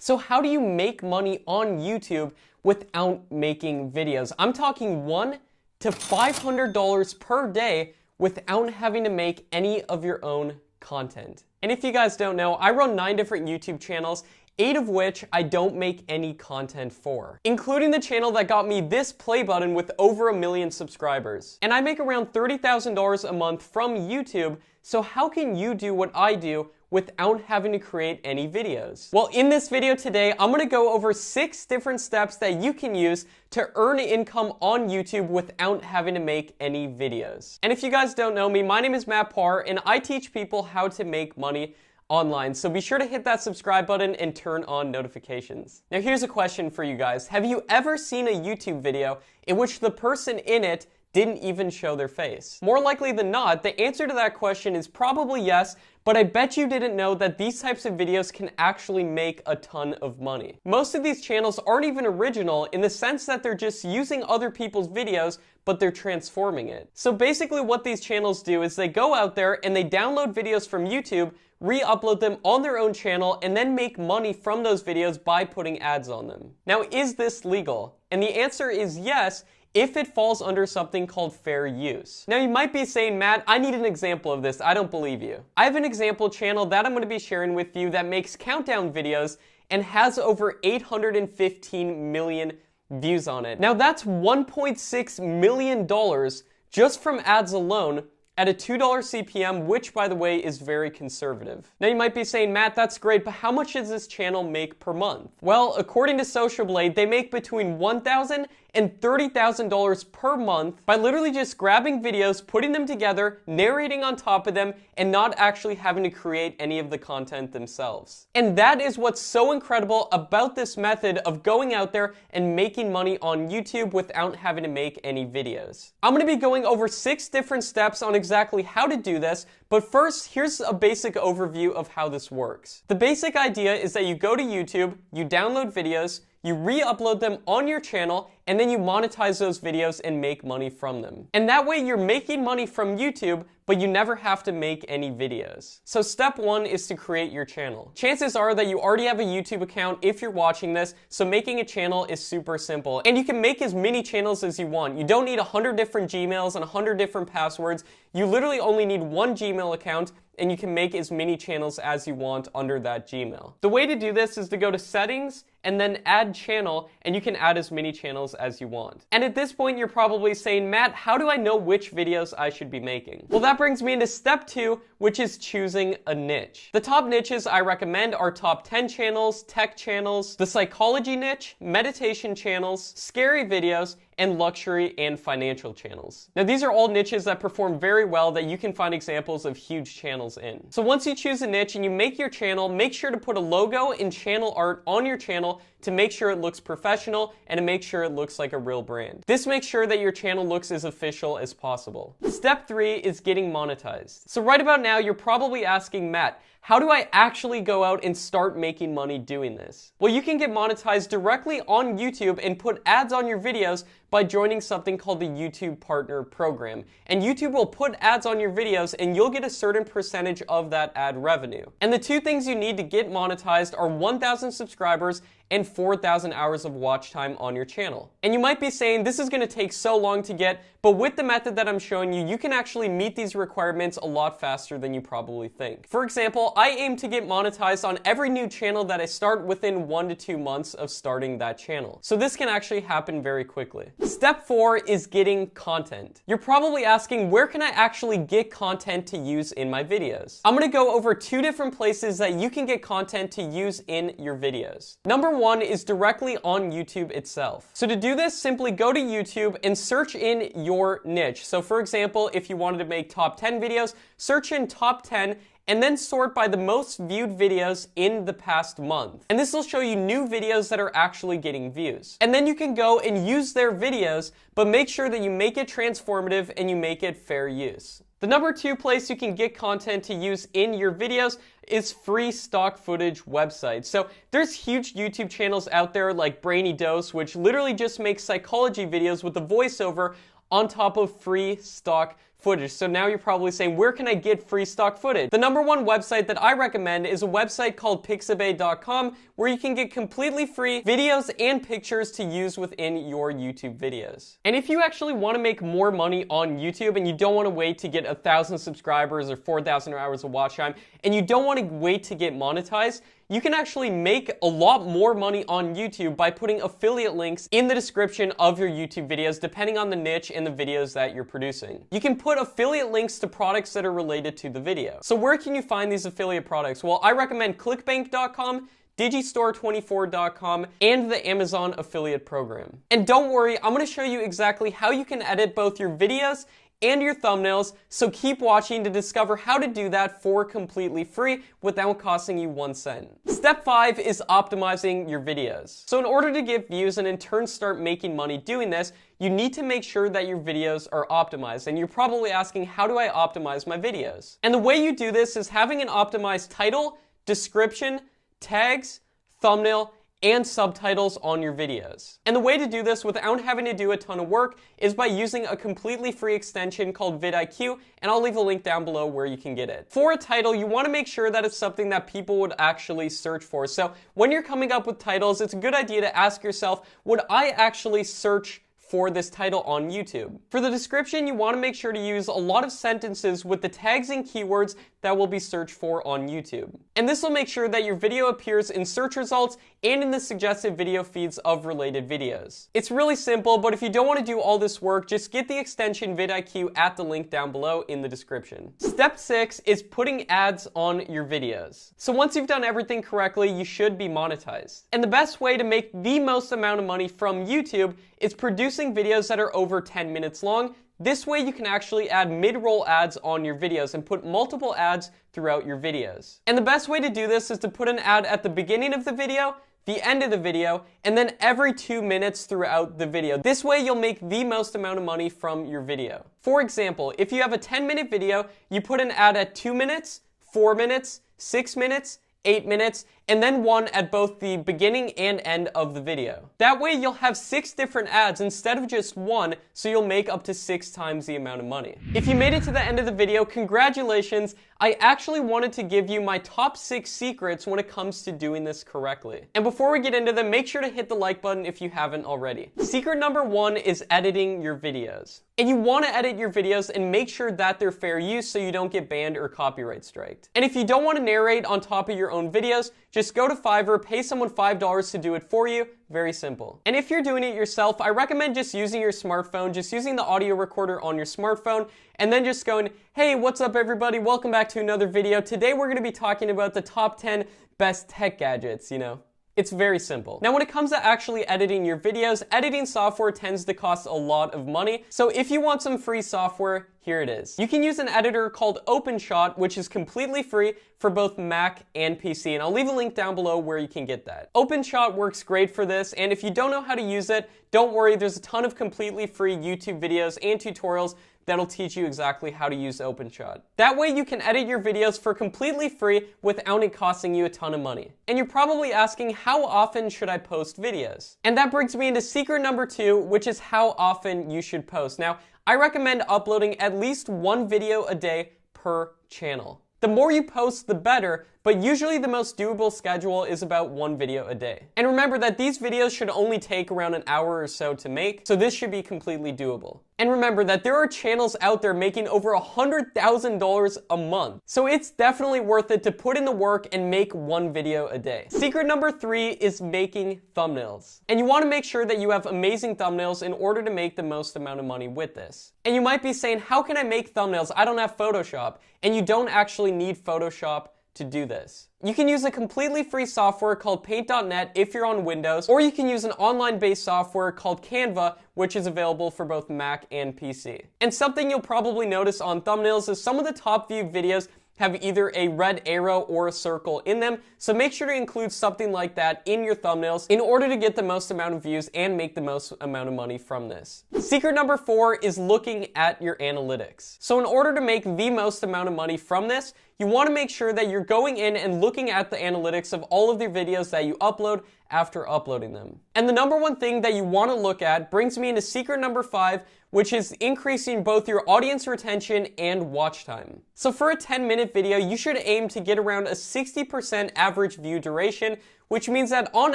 So how do you make money on YouTube without making videos? I'm talking $100 to $500 per day without having to make any of your own content. And if you guys don't know, I run 9 different YouTube channels, 8 of which I don't make any content for, including the channel that got me this play button with over 1 million subscribers. And I make around $30,000 a month from YouTube, so how can you do what I do without having to create any videos? Well, in this video today, I'm gonna go over 6 different steps that you can use to earn income on YouTube without having to make any videos. And if you guys don't know me, my name is Matt Parr, and I teach people how to make money online. So be sure to hit that subscribe button and turn on notifications. Now here's a question for you guys. Have you ever seen a YouTube video in which the person in it didn't even show their face? More likely than not, the answer to that question is probably yes, but I bet you didn't know that these types of videos can actually make a ton of money. Most of these channels aren't even original in the sense that they're just using other people's videos, but they're transforming it. So basically what these channels do is they go out there and they download videos from YouTube, re-upload them on their own channel, and then make money from those videos by putting ads on them. Now, is this legal? And the answer is yes, if it falls under something called fair use. Now you might be saying, Matt, I need an example of this. I don't believe you. I have an example channel that I'm going to be sharing with you that makes countdown videos and has over 815 million views on it. Now that's $1.6 million just from ads alone, at a $2 CPM, which by the way is very conservative. Now you might be saying, Matt, that's great, but how much does this channel make per month? Well, according to Social Blade, they make between $1,000 and $30,000 per month by literally just grabbing videos, putting them together, narrating on top of them, and not actually having to create any of the content themselves. And that is what's so incredible about this method of going out there and making money on YouTube without having to make any videos. I'm gonna be going over 6 different steps on exactly how to do this, but first, here's a basic overview of how this works. The basic idea is that you go to YouTube, you download videos, you re-upload them on your channel, and then you monetize those videos and make money from them. And that way you're making money from YouTube, but you never have to make any videos. So step 1 is to create your channel. Chances are that you already have a YouTube account if you're watching this, so making a channel is super simple. And you can make as many channels as you want. You don't need 100 different Gmails and 100 different passwords. You literally only need 1 Gmail account, and you can make as many channels as you want under that Gmail. The way to do this is to go to settings and then add channel, and you can add as many channels as you want. And at this point, you're probably saying, Matt, how do I know which videos I should be making? Well, that brings me into step 2, which is choosing a niche. The top niches I recommend are top 10 channels, tech channels, the psychology niche, meditation channels, scary videos, and luxury and financial channels. Now these are all niches that perform very well that you can find examples of huge channels in. So once you choose a niche and you make your channel, make sure to put a logo and channel art on your channel to make sure it looks professional and to make sure it looks like a real brand. This makes sure that your channel looks as official as possible. Step 3 is getting monetized. So right about now, you're probably asking, Matt, how do I actually go out and start making money doing this? Well, you can get monetized directly on YouTube and put ads on your videos by joining something called the YouTube Partner Program. And YouTube will put ads on your videos and you'll get a certain percentage of that ad revenue. And the 2 things you need to get monetized are 1,000 subscribers and 4,000 hours of watch time on your channel. And you might be saying, this is gonna take so long to get, but with the method that I'm showing you, you can actually meet these requirements a lot faster than you probably think. For example, I aim to get monetized on every new channel that I start within 1 to 2 months of starting that channel. So this can actually happen very quickly. Step 4 is getting content. You're probably asking, where can I actually get content to use in my videos? I'm gonna go over 2 different places that you can get content to use in your videos. Number 1 is directly on YouTube itself. So to do this, simply go to YouTube and search in your niche. So for example, if you wanted to make top 10 videos, search in top 10 and then sort by the most viewed videos in the past month. And this will show you new videos that are actually getting views. And then you can go and use their videos, but make sure that you make it transformative and you make it fair use. The number 2 place you can get content to use in your videos is free stock footage websites. So there's huge YouTube channels out there like Brainy Dose, which literally just makes psychology videos with a voiceover on top of free stock footage. So now you're probably saying, where can I get free stock footage? The number one website that I recommend is a website called Pixabay.com, where you can get completely free videos and pictures to use within your YouTube videos. And if you actually want to make more money on YouTube and you don't want to wait to get 1,000 subscribers or 4,000 hours of watch time, and you don't want to wait to get monetized, you can actually make a lot more money on YouTube by putting affiliate links in the description of your YouTube videos, depending on the niche and the videos that you're producing. You can put affiliate links to products that are related to the video. So where can you find these affiliate products? Well, I recommend clickbank.com, digistore24.com, and the Amazon affiliate program. And don't worry, I'm going to show you exactly how you can edit both your videos and your thumbnails, so keep watching to discover how to do that for completely free without costing you 1 cent. Step 5 is optimizing your videos. So in order to get views and in turn start making money doing this, you need to make sure that your videos are optimized. And you're probably asking, how do I optimize my videos? And the way you do this is having an optimized title, description, tags, thumbnail, and subtitles on your videos. And the way to do this without having to do a ton of work is by using a completely free extension called vidIQ, and I'll leave a link down below where you can get it. For a title, you want to make sure that it's something that people would actually search for. So when you're coming up with titles, it's a good idea to ask yourself, would I actually search for this title on YouTube? For the description, you want to make sure to use a lot of sentences with the tags and keywords that will be searched for on YouTube. And this will make sure that your video appears in search results and in the suggested video feeds of related videos. It's really simple, but if you don't want to do all this work, just get the extension vidIQ at the link down below in the description. Step 6 is putting ads on your videos. So once you've done everything correctly, you should be monetized. And the best way to make the most amount of money from YouTube is producing videos that are over 10 minutes long. This way you can actually add mid-roll ads on your videos and put multiple ads throughout your videos. And the best way to do this is to put an ad at the beginning of the video, the end of the video, and then every 2 minutes throughout the video. This way you'll make the most amount of money from your video. For example, if you have a 10-minute video, you put an ad at 2 minutes, 4 minutes, 6 minutes, 8 minutes, and then one at both the beginning and end of the video. That way you'll have 6 different ads instead of just one, so you'll make up to 6 times the amount of money. If you made it to the end of the video, congratulations. I actually wanted to give you my top 6 secrets when it comes to doing this correctly. And before we get into them, make sure to hit the like button if you haven't already. Secret number 1 is editing your videos. And you want to edit your videos and make sure that they're fair use so you don't get banned or copyright striked. And if you don't want to narrate on top of your own videos, just go to Fiverr, pay someone $5 to do it for you. Very simple. And if you're doing it yourself, I recommend just using your smartphone, just using the audio recorder on your smartphone, and then just going, hey, what's up everybody? Welcome back to another video. Today we're going to be talking about the top 10 best tech gadgets, you know. It's very simple. Now, when it comes to actually editing your videos, editing software tends to cost a lot of money. So if you want some free software, here it is. You can use an editor called OpenShot, which is completely free for both Mac and PC. And I'll leave a link down below where you can get that. OpenShot works great for this. And if you don't know how to use it, don't worry. There's a ton of completely free YouTube videos and tutorials that'll teach you exactly how to use OpenShot. That way you can edit your videos for completely free without it costing you a ton of money. And you're probably asking, how often should I post videos? And that brings me into secret number 2, which is how often you should post. Now, I recommend uploading at least 1 video a day per channel. The more you post, the better, but usually the most doable schedule is about 1 video a day. And remember that these videos should only take around an hour or so to make, so this should be completely doable. And remember that there are channels out there making over $100,000 a month. So it's definitely worth it to put in the work and make 1 video a day. Secret number 3 is making thumbnails. And you want to make sure that you have amazing thumbnails in order to make the most amount of money with this. And you might be saying, how can I make thumbnails? I don't have Photoshop. And you don't actually need Photoshop to do this. You can use a completely free software called Paint.net if you're on Windows, or you can use an online-based software called Canva, which is available for both Mac and PC. And something you'll probably notice on thumbnails is some of the top viewed videos have either a red arrow or a circle in them, so make sure to include something like that in your thumbnails in order to get the most amount of views and make the most amount of money from this. Secret number 4 is looking at your analytics. So in order to make the most amount of money from this, you want to make sure that you're going in and looking at the analytics of all of the videos that you upload after uploading them. And the number one thing that you want to look at brings me into secret number 5, which is increasing both your audience retention and watch time. So for a 10-minute video, you should aim to get around a 60% average view duration, which means that on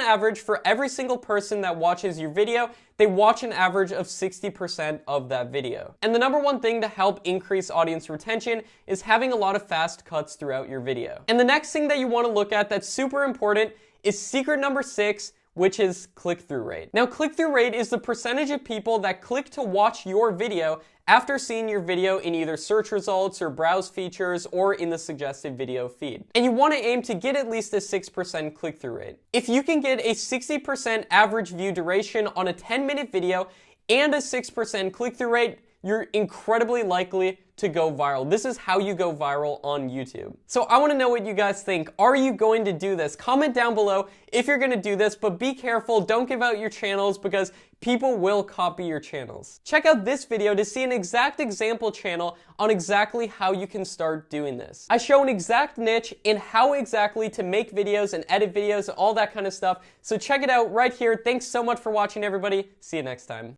average, for every single person that watches your video, they watch an average of 60% of that video. And the number one thing to help increase audience retention is having a lot of fast cuts throughout your video. And the next thing that you want to look at that's super important is secret number 6, which is click-through rate. Now, click-through rate is the percentage of people that click to watch your video after seeing your video in either search results or browse features or in the suggested video feed. And you want to aim to get at least a 6% click-through rate. If you can get a 60% average view duration on a 10-minute video and a 6% click-through rate, you're incredibly likely to go viral. This is how you go viral on YouTube. So I want to know what you guys think. Are you going to do this? Comment down below if you're going to do this, but be careful. Don't give out your channels because people will copy your channels. Check out this video to see an exact example channel on exactly how you can start doing this. I show an exact niche in how exactly to make videos and edit videos, all that kind of stuff. So check it out right here. Thanks so much for watching, everybody. See you next time.